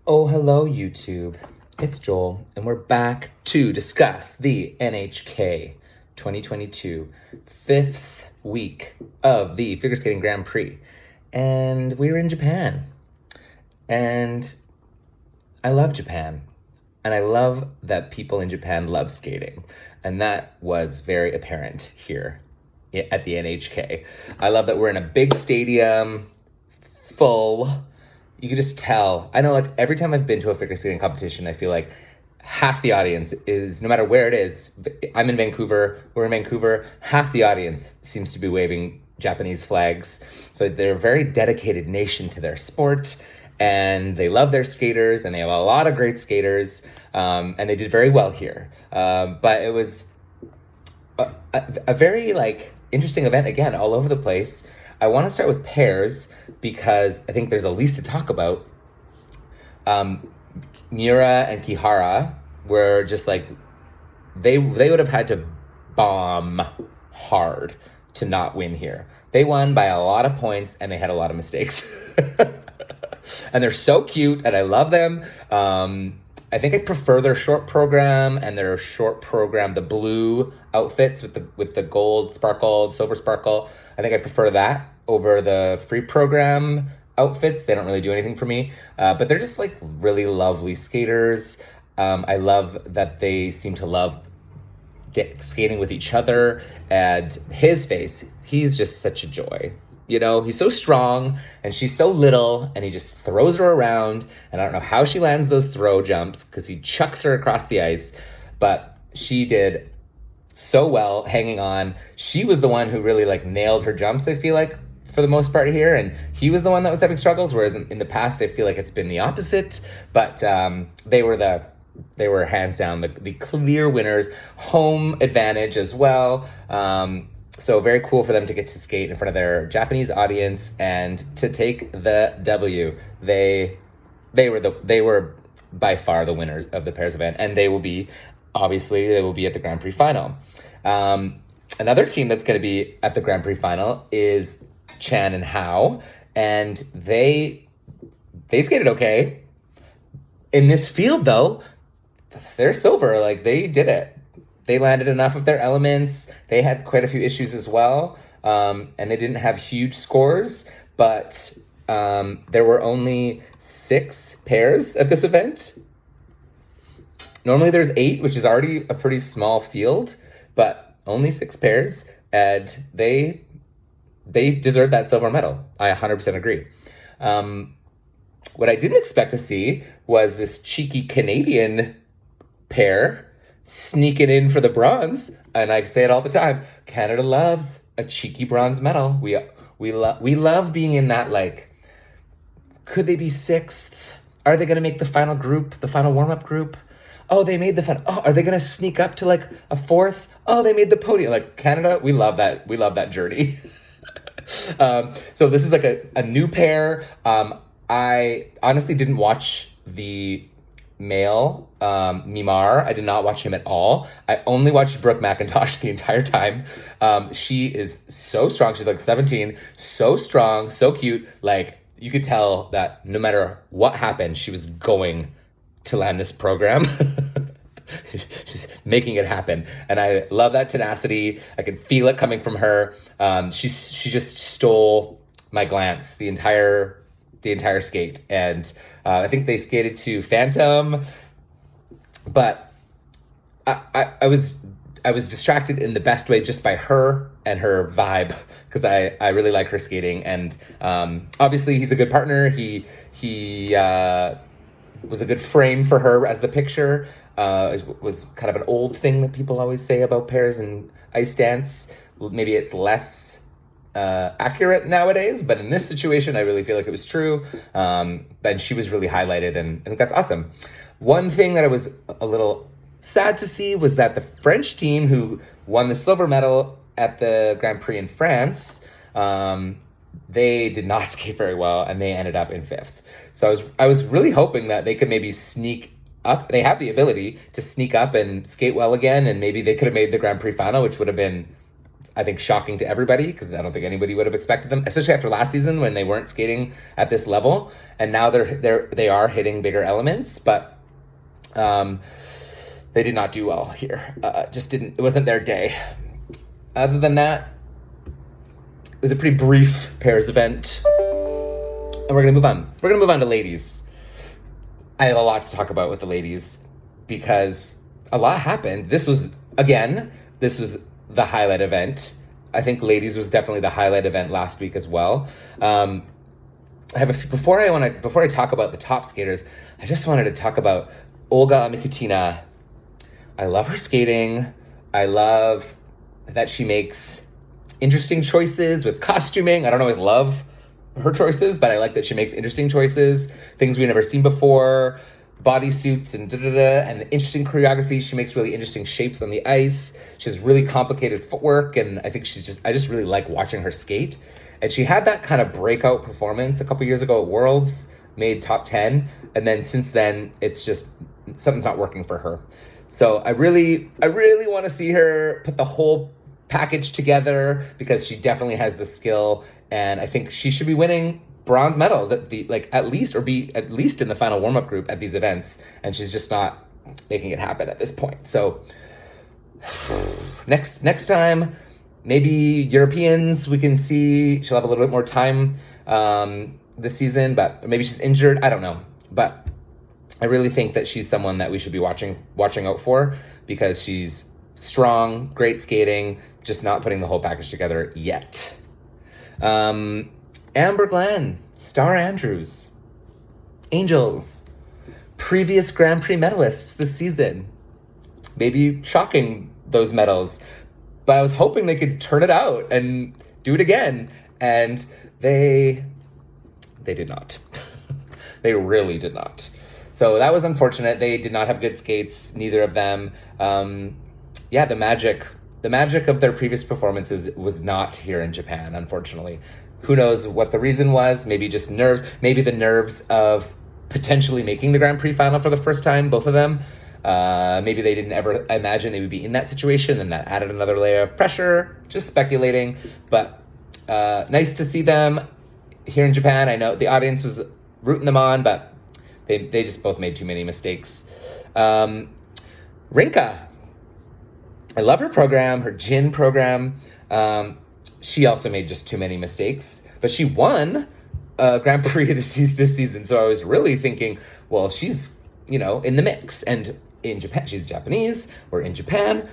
Oh, hello, YouTube. It's Joel, and we're back to discuss the NHK 2022 fifth week of the Figure Skating Grand Prix. And we were in Japan. And I love Japan. And I love that people in Japan love skating. And that was very apparent here at the NHK. I love that we're in a big stadium, full. You can just tell. I know, like, every time I've been to a figure skating competition, I feel like half the audience is, no matter where it is, I'm in Vancouver, we're in Vancouver, half the audience seems to be waving Japanese flags. So they're a very dedicated nation to their sport, and they love their skaters, and they have a lot of great skaters, and they did very well here. But it was a very, like, interesting event, again, all over the place. I want to start with pairs because I think there's the least to talk about. Miura and Kihara were just like, they would have had to bomb hard to not win here. They won by a lot of points and they had a lot of mistakes. And they're so cute and I love them. I think I prefer their short program and their short program, the blue outfits with the gold sparkle, silver sparkle. I think I prefer that over the free program outfits. They don't really do anything for me, but they're just like really lovely skaters. I love that they seem to love skating with each other, and his face, he's just such a joy. You know, he's so strong and she's so little and he just throws her around. And I don't know how she lands those throw jumps because he chucks her across the ice. But she did so well hanging on. She was the one who really like nailed her jumps, I feel like, for the most part here. And he was the one that was having struggles, whereas in the past, I feel like it's been the opposite. But they were hands down the clear winners. Home advantage as well. So very cool for them to get to skate in front of their Japanese audience and to take the W. They were by far the winners of the pairs event, and they will be at the Grand Prix final. Another team that's going to be at the Grand Prix final is Chan and Hao, and they skated okay. In this field though, they're silver. Like, they did it. They landed enough of their elements. They had quite a few issues as well. And they didn't have huge scores, but there were only 6 pairs at this event. Normally there's 8, which is already a pretty small field, but only 6 pairs. And they deserved that silver medal. I 100% agree. What I didn't expect to see was this cheeky Canadian pair sneaking in for the bronze. And I say it all the time, Canada loves a cheeky bronze medal. We love being in that, like, could they be 6th? Are they going to make the final group, the final warm-up group? Oh, they made the final. Oh, are they going to sneak up to like a 4th? Oh, they made the podium. Like, Canada, we love that. We love that journey. So this is like a new pair. I honestly didn't watch the male, Mimar. I did not watch him at all. I only watched Brooke McIntosh the entire time. She is so strong. She's like 17, so strong, so cute. Like, you could tell that no matter what happened, she was going to land this program. She's making it happen. And I love that tenacity. I can feel it coming from her. She just stole my glance the entire skate. And I think they skated to Phantom, but I was distracted in the best way just by her and her vibe, because I really like her skating. And obviously he's a good partner. He was a good frame for her as the picture. Was kind of an old thing that people always say about pairs and ice dance. Maybe it's less accurate nowadays, but in this situation, I really feel like it was true. And she was really highlighted, and I think that's awesome. One thing that I was a little sad to see was that the French team who won the silver medal at the Grand Prix in France, they did not skate very well, and they ended up in 5th. So I was really hoping that they could maybe sneak up. They have the ability to sneak up and skate well again, and maybe they could have made the Grand Prix final, which would have been I think, shocking to everybody because I don't think anybody would have expected them, especially after last season when they weren't skating at this level, and now they are hitting bigger elements, but they did not do well here. It wasn't their day. Other than that, it was a pretty brief pairs event, and we're gonna move on. We're gonna move on to ladies. I have a lot to talk about with the ladies because a lot happened. This was the highlight event. I think ladies was definitely the highlight event last week as well. Before I talk about the top skaters, I just wanted to talk about Olga Mikutina. I love her skating. I love that she makes interesting choices with costuming. I don't always love her choices, but I like that she makes interesting choices, things we've never seen before, bodysuits and and interesting choreography. She makes really interesting shapes on the ice. She has really complicated footwork, and I think I just really like watching her skate. And she had that kind of breakout performance a couple years ago at Worlds, made top 10, and then since then, it's just, something's not working for her. So I really want to see her put the whole package together because she definitely has the skill, and I think she should be winning bronze medals at least in the final warm-up group at these events, and she's just not making it happen at this point. So next time, maybe Europeans, we can see she'll have a little bit more time this season, but maybe she's injured, I don't know. But I really think that she's someone that we should be watching out for because she's strong, great skating, just not putting the whole package together yet. Amber Glenn, Star Andrews, Angels, previous Grand Prix medalists this season. Maybe shocking those medals, but I was hoping they could turn it out and do it again, and they did not. They really did not. So that was unfortunate. They did not have good skates, neither of them. The magic of their previous performances was not here in Japan, unfortunately. Who knows what the reason was? Maybe just nerves. Maybe the nerves of potentially making the Grand Prix final for the first time, both of them. Maybe they didn't ever imagine they would be in that situation, and that added another layer of pressure. Just speculating, but nice to see them here in Japan. I know the audience was rooting them on, but they just both made too many mistakes. Rinka. I love her program, her Jin program. She also made just too many mistakes, but she won a Grand Prix this season. So I was really thinking, well, she's, in the mix. And in Japan, she's Japanese, we're in Japan,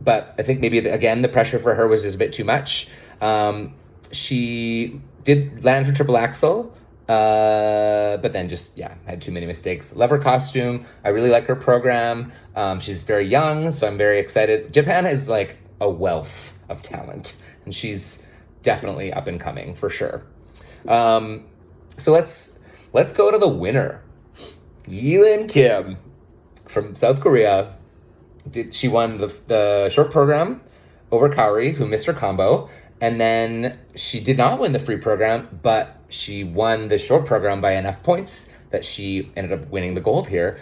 but I think maybe, again, the pressure for her was just a bit too much. She did land her triple axel, but then just, had too many mistakes. Love her costume. I really like her program. She's very young, so I'm very excited. Japan is like a wealth of talent, and she's definitely up and coming for sure. So let's go to the winner. Yilin Kim from South Korea. She won the short program over Kaori, who missed her combo. And then she did not win the free program, but she won the short program by enough points that she ended up winning the gold here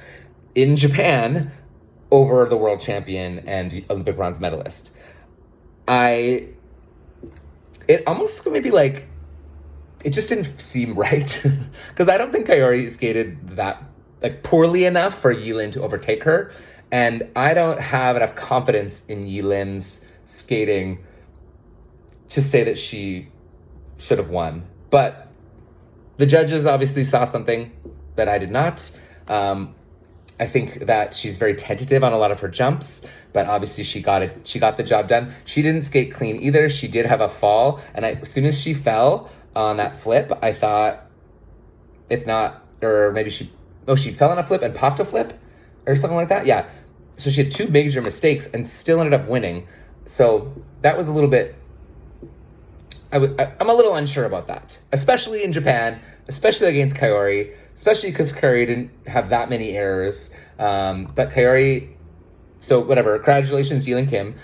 in Japan over the world champion and Olympic bronze medalist. It almost maybe like, it just didn't seem right because I don't think Kaori skated that poorly enough for Yilin to overtake her. And I don't have enough confidence in Yilin's skating to say that she should have won. But the judges obviously saw something that I did not. I think that she's very tentative on a lot of her jumps, but obviously she got the job done. She didn't skate clean either. She did have a fall, and as soon as she fell on that flip, I thought it's not, or maybe she fell on a flip and popped a flip or something like that. Yeah. So she had two major mistakes and still ended up winning. So that was a little bit, I'm a little unsure about that, especially in Japan, especially against Kaori, especially because Kaori didn't have that many errors. But Kaori, so whatever, congratulations, Yilin Kim.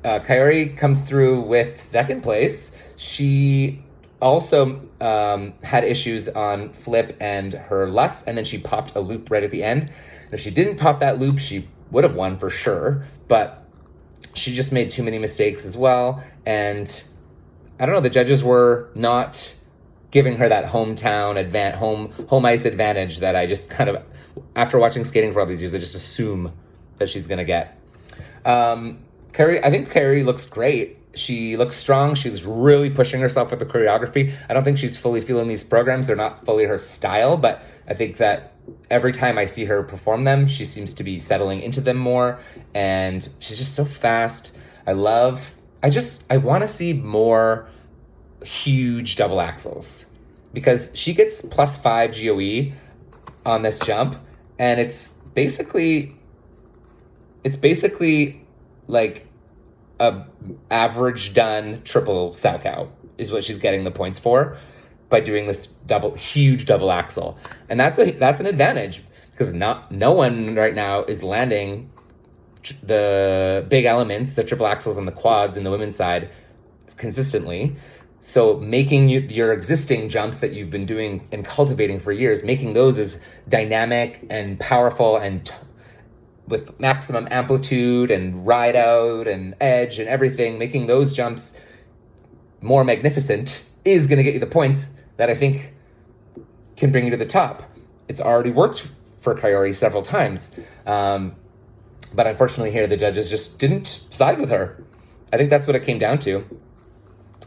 Kaori comes through with second place. She also had issues on flip and her Lutz, and then she popped a loop right at the end. And if she didn't pop that loop, she would have won for sure. But she just made too many mistakes as well. And I don't know, the judges were not giving her that home ice advantage that I just kind of, after watching skating for all these years, I just assume that she's gonna get. I think Kaori looks great. She looks strong. She's really pushing herself with the choreography. I don't think she's fully feeling these programs. They're not fully her style, but I think that every time I see her perform them, she seems to be settling into them more. And she's just so fast. I want to see more huge double axels because she gets +5 GOE on this jump. And it's basically like a average done triple Salchow is what she's getting the points for by doing this huge double axel. And that's an advantage because no one right now is landing the big elements, the triple axels and the quads in the women's side consistently. So making your existing jumps that you've been doing and cultivating for years, making those as dynamic and powerful and with maximum amplitude and ride out and edge and everything, making those jumps more magnificent is going to get you the points that I think can bring you to the top. It's already worked for Kaori several times. But unfortunately here, the judges just didn't side with her. I think that's what it came down to.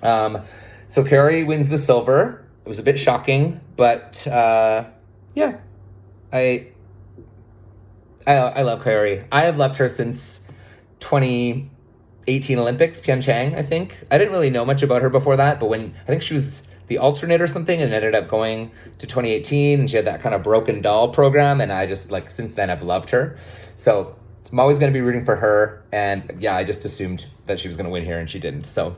So Kaori wins the silver. It was a bit shocking, but yeah, I love Kaori. I have loved her since 2018 Olympics, Pyeongchang, I think. I didn't really know much about her before that, but I think she was the alternate or something and ended up going to 2018 and she had that kind of broken doll program and I just since then I've loved her. So I'm always going to be rooting for her. And yeah, I just assumed that she was going to win here and she didn't. So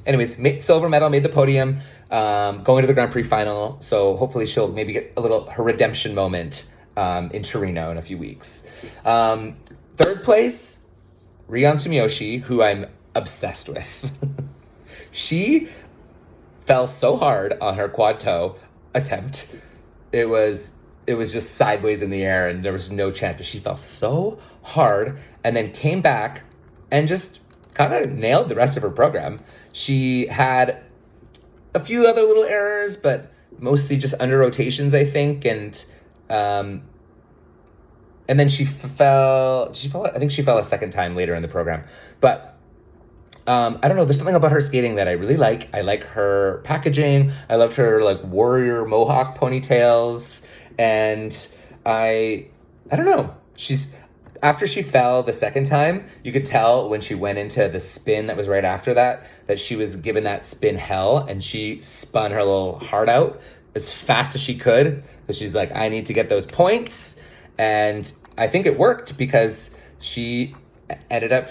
anyways, silver medal, made the podium, going to the Grand Prix final. So hopefully she'll maybe get her redemption moment in Torino in a few weeks. Third place, Rion Sumiyoshi, who I'm obsessed with. She fell so hard on her quad toe attempt. It was just sideways in the air and there was no chance, but she fell so hard and then came back and just kind of nailed the rest of her program. She had a few other little errors, but mostly just under rotations, I think, and then she fell, I think she fell a second time later in the program. But I don't know, there's something about her skating that I really like. I like her packaging. I loved her warrior mohawk ponytails. And I don't know, after she fell the second time, you could tell when she went into the spin that was right after that she was given that spin hell and she spun her little heart out as fast as she could. Because she's like, I need to get those points. And I think it worked because she ended up,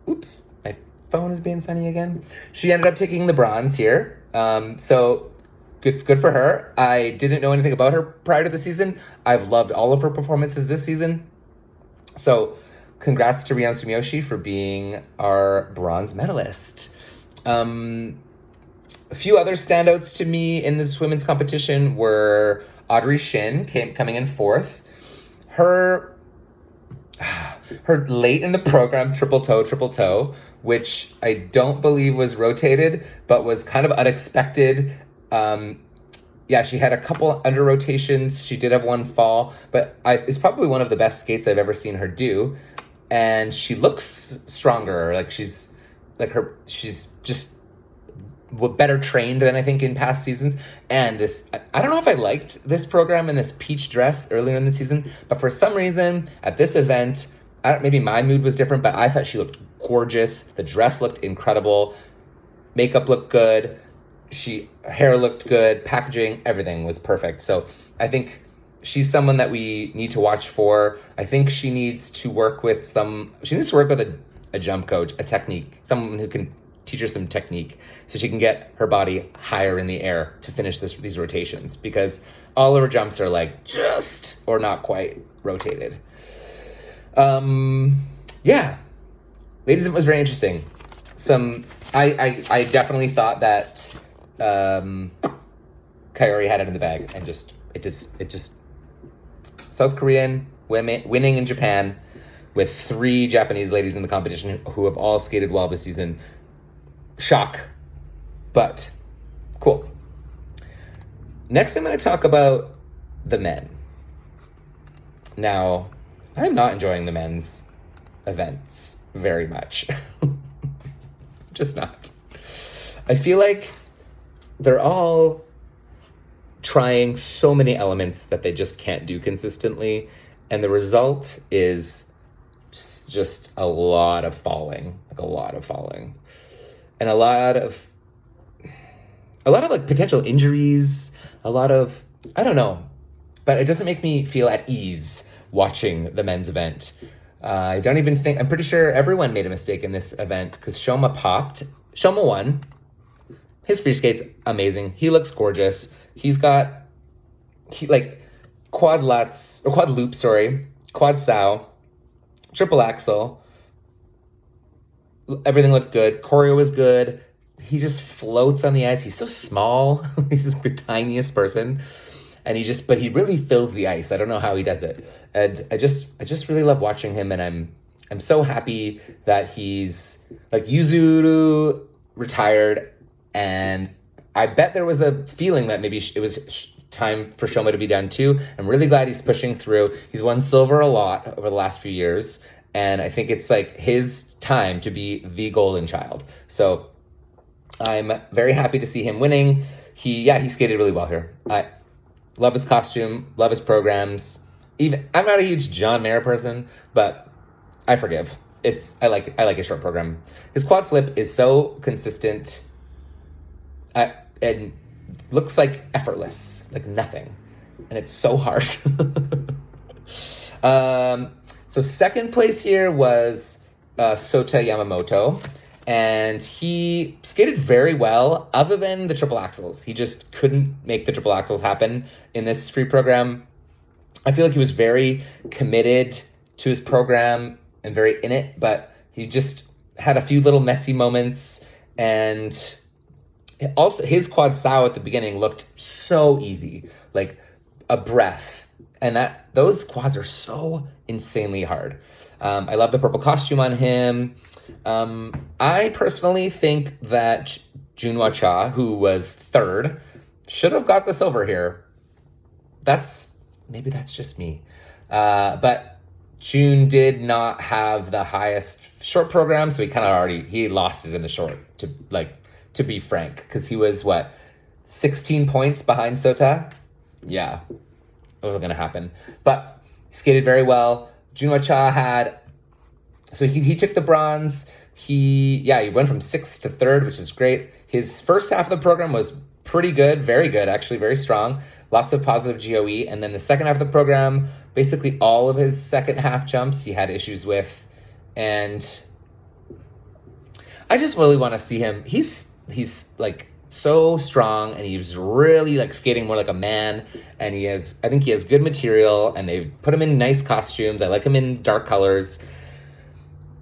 oops, my phone is being funny again. She ended up taking the bronze here. So good for her. I didn't know anything about her prior to the season. I've loved all of her performances this season. So congrats to Rion Sumiyoshi for being our bronze medalist. A few other standouts to me in this women's competition were Audrey Shin coming in fourth. Her late in the program triple toe, which I don't believe was rotated, but was kind of unexpected. She had a couple under rotations. She did have one fall, but it's probably one of the best skates I've ever seen her do. And she looks stronger. She's just better trained than I think in past seasons. And I don't know if I liked this program in this peach dress earlier in the season, but for some reason at this event, maybe my mood was different, but I thought she looked gorgeous. The dress looked incredible. Makeup looked good. Hair looked good. Packaging, everything was perfect. So I think she's someone that we need to watch for. I think she needs to work with a jump coach, a technique, someone who can teach her some technique so she can get her body higher in the air to finish these rotations, because all of her jumps are just or not quite rotated. Ladies, it was very interesting. I definitely thought that Kaori had it in the bag, and it just South Korean women winning in Japan with 3 Japanese ladies in the competition who have all skated well this season. Shock. But cool. Next, I'm going to talk about the men. Now, I'm not enjoying the men's events very much. Just not. I feel like they're all trying so many elements that they just can't do consistently. And the result is just a lot of falling. And a lot of like potential injuries, a lot of, I don't know, but it doesn't make me feel at ease watching the men's event. I don't even think, I'm pretty sure everyone made a mistake in this event because Shoma won. His free skate's amazing. He looks gorgeous. He's got, quad loop, quad sow, triple axel. Everything looked good. Choreo was good. He just floats on the ice. He's so small. He's the tiniest person. And but he really fills the ice. I don't know how he does it. And I just really love watching him. And I'm so happy that he's like Yuzuru retired. And I bet there was a feeling that maybe it was time for Shoma to be done too. I'm really glad he's pushing through. He's won silver a lot over the last few years. And I think it's like his time to be the golden child. So I'm very happy to see him winning. He skated really well here. I love his costume, love his programs. Even I'm not a huge John Mayer person, but I forgive. I like his short program. His quad flip is so consistent. And looks like effortless, like nothing. And it's so hard. So second place here was Sota Yamamoto. And he skated very well, other than the triple axels. He just couldn't make the triple axels happen in this free program. I feel like he was very committed to his program and very in it, but he just had a few little messy moments. And also his quad sow at the beginning looked so easy, like a breath. And those quads are so insanely hard. I love the purple costume on him. I personally think that Junhwa Cha, who was third, should have got the silver here. Maybe that's just me. But June did not have the highest short program, so he lost it in the short, to be frank, because he was 16 points behind Sota? Yeah, it wasn't gonna happen. But he skated very well. Junhwa Cha he took the bronze. He went from 6th to 3rd, which is great. His first half of the program was pretty good, very good, actually, very strong. Lots of positive GOE. And then the second half of the program, basically all of his second half jumps he had issues with. And I just really want to see him. He's like so strong, and he's really like skating more like a man. And I think he has good material, and they put him in nice costumes. I like him in dark colors.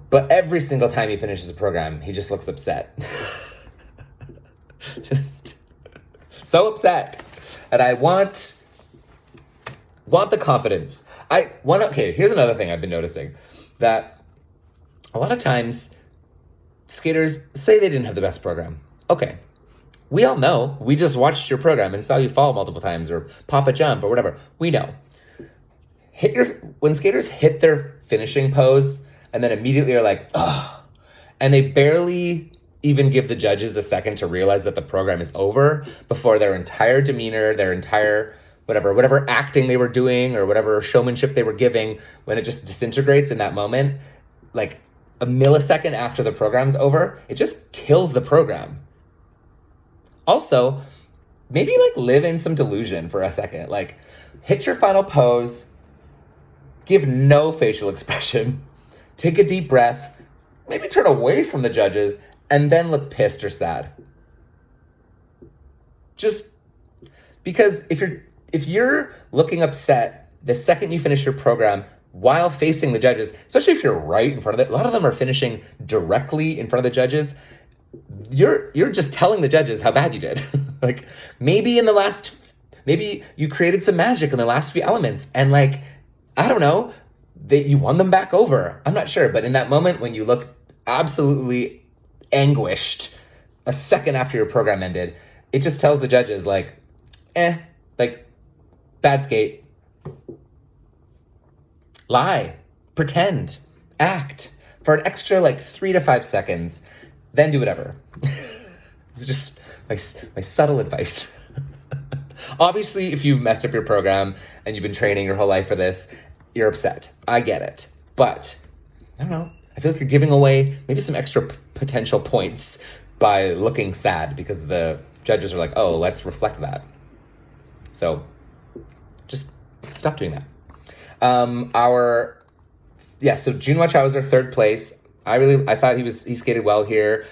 But every single time he finishes a program, he just looks upset. Just so upset. And I want the confidence. Here's another thing I've been noticing. That a lot of times, skaters say they didn't have the best program. Okay. We all know. We just watched your program and saw you fall multiple times or pop a jump or whatever. We know. When skaters hit their finishing pose, and then immediately are like, ugh. And they barely even give the judges a second to realize that the program is over before their entire demeanor, their entire whatever acting they were doing or whatever showmanship they were giving, when it just disintegrates in that moment, like a millisecond after the program's over, it just kills the program. Also, maybe live in some delusion for a second. Hit your final pose, give no facial expression, take a deep breath, maybe turn away from the judges, and then look pissed or sad. Just because if you're looking upset the second you finish your program while facing the judges, especially if you're right in front of it, a lot of them are finishing directly in front of the judges, you're just telling the judges how bad you did. Maybe you created some magic in the last few elements, and I don't know, you won them back over. I'm not sure, but in that moment when you look absolutely anguished a second after your program ended, it just tells the judges like, like bad skate, lie, pretend, act for an extra like 3 to 5 seconds, then do whatever. It's just my subtle advice. Obviously, if you've messed up your program and you've been training your whole life for this, you're upset. I get it. But, I don't know. I feel like you're giving away maybe some extra potential points by looking sad because the judges are like, oh, let's reflect that. So, just stop doing that. So Junhwa Chao was our third place. I thought he skated well here.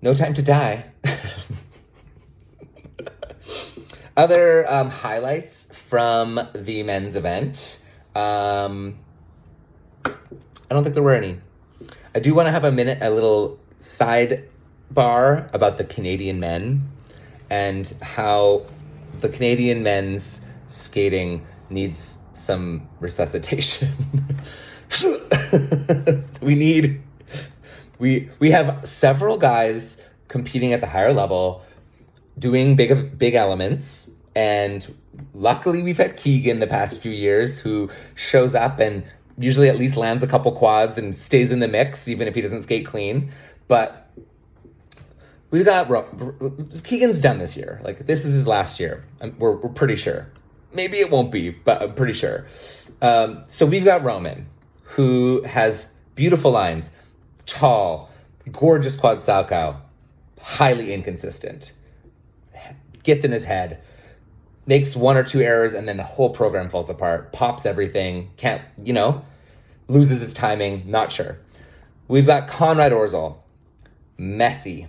No time to die. Other highlights from the men's event. I don't think there were any. I do want to have a little sidebar about the Canadian men and how the Canadian men's skating needs some resuscitation. We have several guys competing at the higher level, doing big elements, and luckily we've had Keegan the past few years who shows up and usually at least lands a couple quads and stays in the mix even if he doesn't skate clean. But we've got Keegan's done this year. Like, this is his last year. We're pretty sure. Maybe it won't be, but I'm pretty sure. So we've got Roman, who has beautiful lines, tall, gorgeous quad salchow, highly inconsistent, gets in his head, makes 1 or 2 errors, and then the whole program falls apart, pops everything, can't, loses his timing, not sure. We've got Conrad Orzel, messy,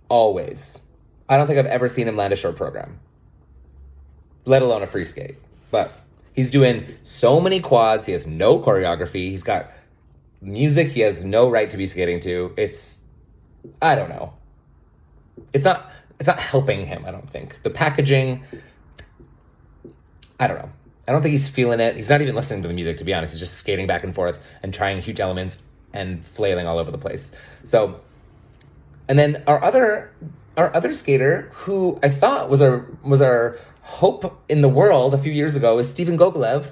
always. I don't think I've ever seen him land a short program, let alone a free skate. But he's doing so many quads. He has no choreography. He's got music he has no right to be skating to. I don't know. It's not helping him, I don't think. The packaging, I don't know. I don't think he's feeling it. He's not even listening to the music, to be honest. He's just skating back and forth and trying huge elements and flailing all over the place. So, and then our other skater, who I thought was our hope in the world a few years ago, is Steven Gogolev.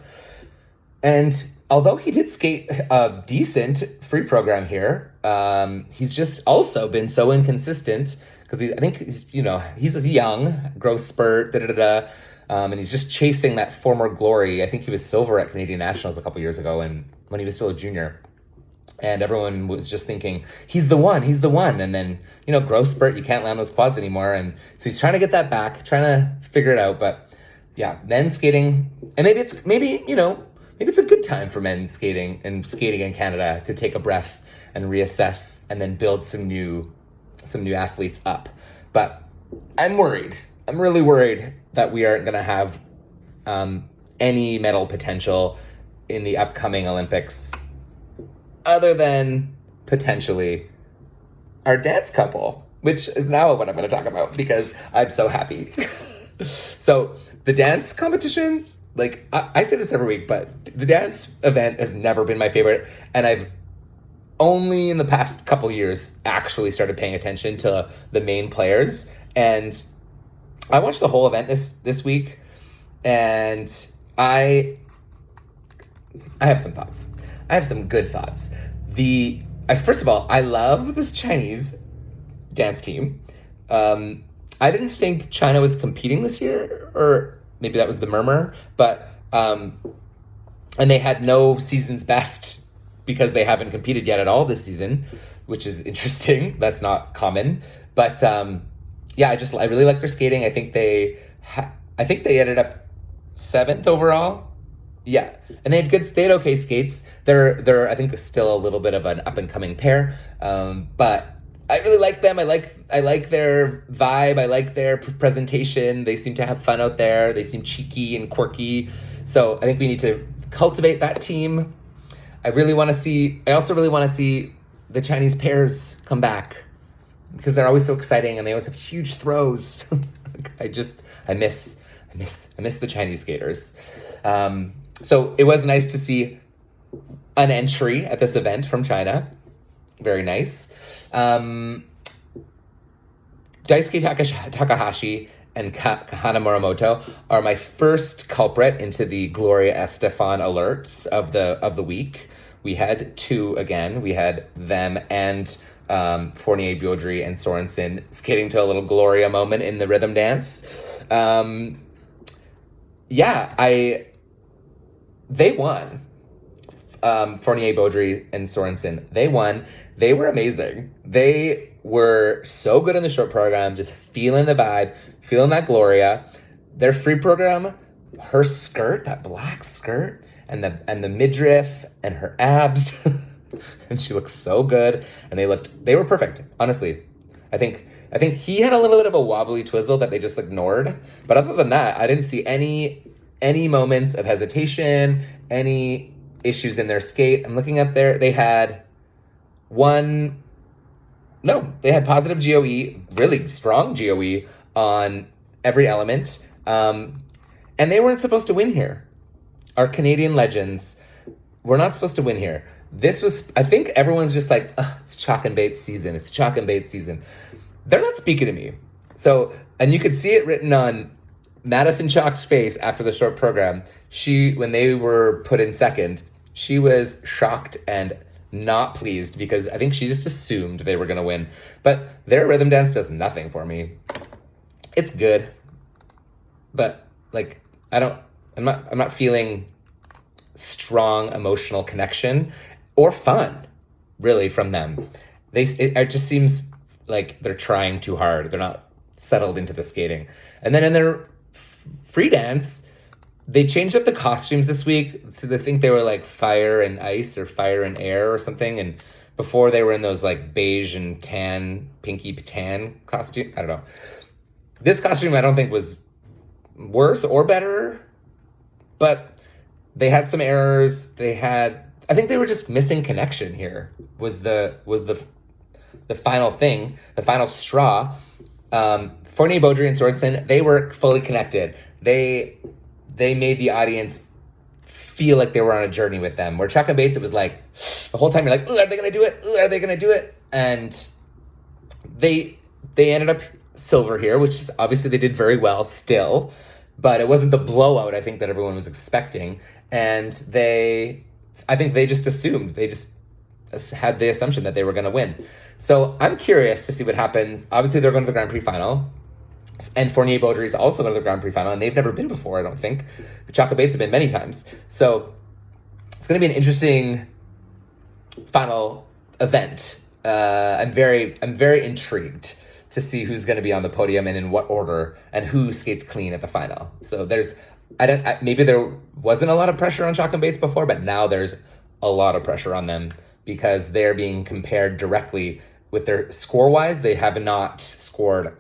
And although he did skate a decent free program here, he's just also been so inconsistent because I think he's young, growth spurt, and he's just chasing that former glory. I think he was silver at Canadian Nationals a couple years ago, and when he was still a junior. And everyone was just thinking, he's the one. And then, growth spurt, you can't land those quads anymore. And so he's trying to get that back, trying to figure it out. But yeah, men's skating, and maybe it's a good time for men's skating and skating in Canada to take a breath and reassess and then build some new athletes up. But I'm worried. I'm really worried that we aren't going to have any medal potential in the upcoming Olympics other than potentially our dance couple, which is now what I'm going to talk about because I'm so happy. So the dance competition, like I say this every week, but the dance event has never been my favorite. And I've only in the past couple years actually started paying attention to the main players. And I watched the whole event this week, and I have some thoughts. I have some good thoughts. First of all, I love this Chinese dance team. I didn't think China was competing this year, or maybe that was the murmur, but and they had no season's best because they haven't competed yet at all this season, which is interesting. That's not common, but I really like their skating. I think they ended up 7th overall. Yeah, and they had okay skates. They're I think still a little bit of an up and coming pair, but I really like them. I like their vibe. I like their presentation. They seem to have fun out there. They seem cheeky and quirky. So I think we need to cultivate that team. I also really want to see the Chinese pairs come back because they're always so exciting and they always have huge throws. I miss I miss the Chinese skaters. So it was nice to see an entry at this event from China. Very nice. Daisuke Takahashi and Kahana Muramoto are my first culprit into the Gloria Estefan alerts of the week. We had two again. We had them and Fournier, Biodry, and Sorensen skating to a little Gloria moment in the rhythm dance. They won. Fournier, Beaudry, and Sorensen, they won. They were amazing. They were so good in the short program, just feeling the vibe, feeling that Gloria. Their free program, her skirt, that black skirt, and the midriff and her abs, and she looked so good. And they were perfect. Honestly, I think he had a little bit of a wobbly twizzle that they just ignored. But other than that, I didn't see any moments of hesitation, any issues in their skate. I'm looking up there. They had positive GOE, really strong GOE on every element. And they weren't supposed to win here. Our Canadian legends were not supposed to win here. I think everyone's just like, it's chalk and bait season. It's chalk and bait season. They're not speaking to me. So, and you could see it written on Madison Chalk's face after the short program. When they were put in second, she was shocked and not pleased because I think she just assumed they were going to win. But their rhythm dance does nothing for me. It's good, but like I'm not feeling strong emotional connection or fun really from them. It just seems like they're trying too hard. They're not settled into the skating. And then in their free dance, they changed up the costumes this week. So they think they were like fire and ice or fire and air or something. And before they were in those like beige and tan, pinky tan costume. I don't know. This costume I don't think was worse or better, but they had some errors. I think they were just missing connection here was the final thing, the final straw. Fournier, Beaudry, and Sorensen, they were fully connected. They made the audience feel like they were on a journey with them. Where Chuck and Bates, it was like, the whole time you're like, ooh, are they going to do it? Ooh, are they going to do it? And they ended up silver here, which is obviously they did very well still, but it wasn't the blowout I think that everyone was expecting. And I think they just assumed, they just had the assumption that they were going to win. So I'm curious to see what happens. Obviously, they're going to the Grand Prix final. And Fournier Beaudry is also going to the Grand Prix final, and they've never been before, I don't think. But Chaka Bates have been many times. So it's going to be an interesting final event. I'm very intrigued to see who's going to be on the podium and in what order and who skates clean at the final. So maybe there wasn't a lot of pressure on Chaka Bates before, but now there's a lot of pressure on them because they're being compared directly with their score-wise. They have not scored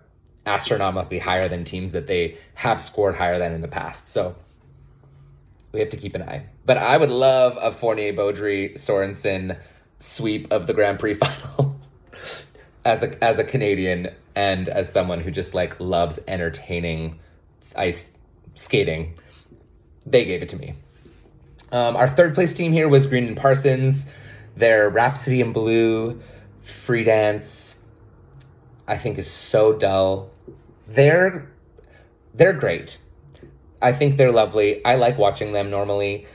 astronomically higher than teams that they have scored higher than in the past. So we have to keep an eye. But I would love a Fournier, Beaudry, Sorensen sweep of the Grand Prix final as a Canadian and as someone who just like loves entertaining ice skating. They gave it to me. Our third place team here was Green and Parsons. Their Rhapsody in Blue free dance, I think, is so dull. They're great. I think they're lovely. I like watching them normally.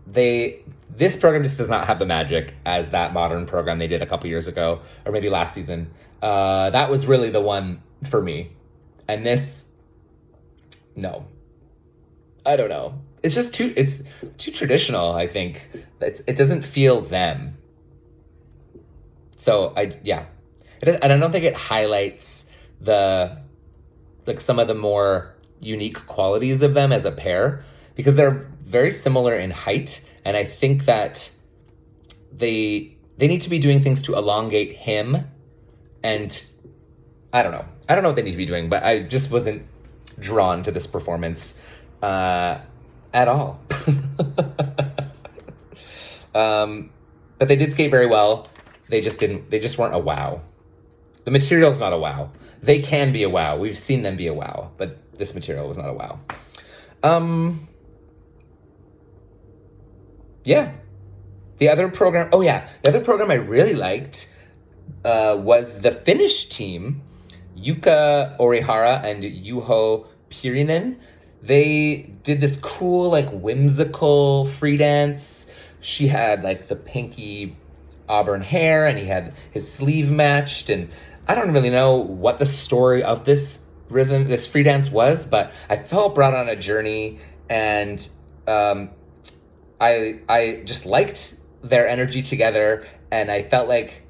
This program just does not have the magic as that modern program they did a couple years ago, or maybe last season. That was really the one for me. And this, no. I don't know. It's just too traditional, I think. It doesn't feel them. So and I don't think it highlights some of the more unique qualities of them as a pair, because they're very similar in height, and I think that they need to be doing things to elongate him, and I don't know what they need to be doing, but I just wasn't drawn to this performance at all. But they did skate very well. They just weren't a wow. The material's not a wow. They can be a wow. We've seen them be a wow, but this material was not a wow. Um, yeah. The other program I really liked was the Finnish team, Yuka Orihara and Juho Pirinen. They did this cool, like, whimsical free dance. She had, like, the pinky auburn hair, and he had his sleeve matched. And I don't really know what the story of this free dance was, but I felt brought on a journey, and um, I just liked their energy together, and I felt like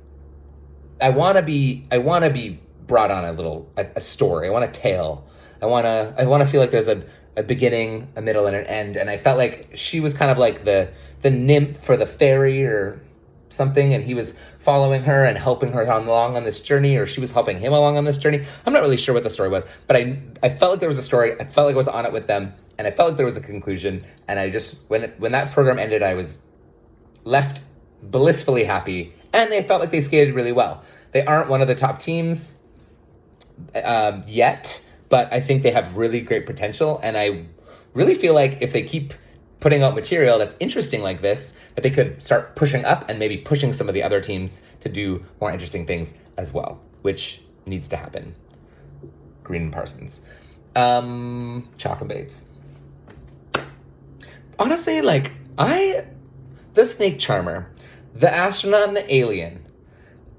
I want to be brought on a story. I want a tale. I want to feel like there's a beginning, a middle, and an end. And I felt like she was kind of like the nymph for the fairy or something, and he was following her and helping her along on this journey, or she was helping him along on this journey. I'm not really sure what the story was, but I felt like there was a story. I felt like I was on it with them, and I felt like there was a conclusion. And I just when that program ended, I was left blissfully happy, and they felt like they skated really well. They aren't one of the top teams yet, but I think they have really great potential, and I really feel like if they keep putting out material that's interesting like this, that they could start pushing up and maybe pushing some of the other teams to do more interesting things as well, which needs to happen. Green and Parsons. Chocolates. Honestly, like, the snake charmer, the astronaut and the alien.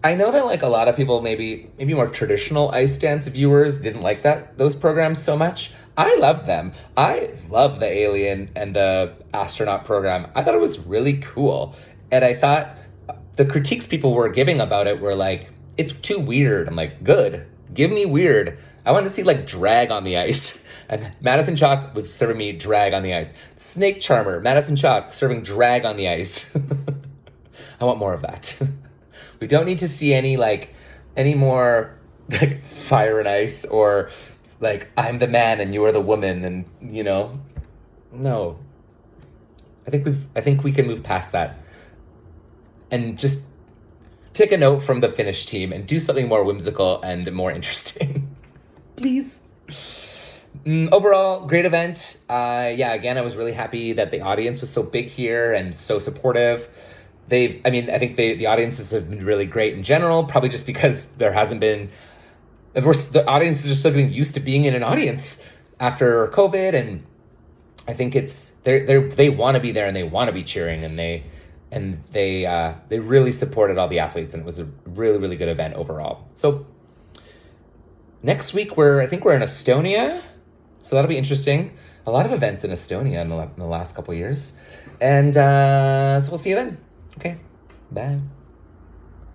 I know that, like, a lot of people, maybe more traditional ice dance viewers didn't like those programs so much. I love them. I love the alien and the astronaut program. I thought it was really cool. And I thought the critiques people were giving about it were like, it's too weird. I'm like, good. Give me weird. I want to see, like, drag on the ice. And Madison Chalk was serving me drag on the ice. Snake Charmer, Madison Chalk serving drag on the ice. I want more of that. We don't need to see any more like fire and ice, or like I'm the man and you are the woman, and no. I think we can move past that and just take a note from the Finnish team and do something more whimsical and more interesting. Please. Overall, great event. Again, I was really happy that the audience was so big here and so supportive. I think the audiences have been really great in general, probably just because there hasn't been, of course, the audience is just getting used to being in an audience after COVID, and I think they want to be there and they want to be cheering, and they really supported all the athletes, and it was a really, really good event overall. So next week I think we're in Estonia, so that'll be interesting. A lot of events in Estonia in the last couple of years, and so we'll see you then. Okay, bye.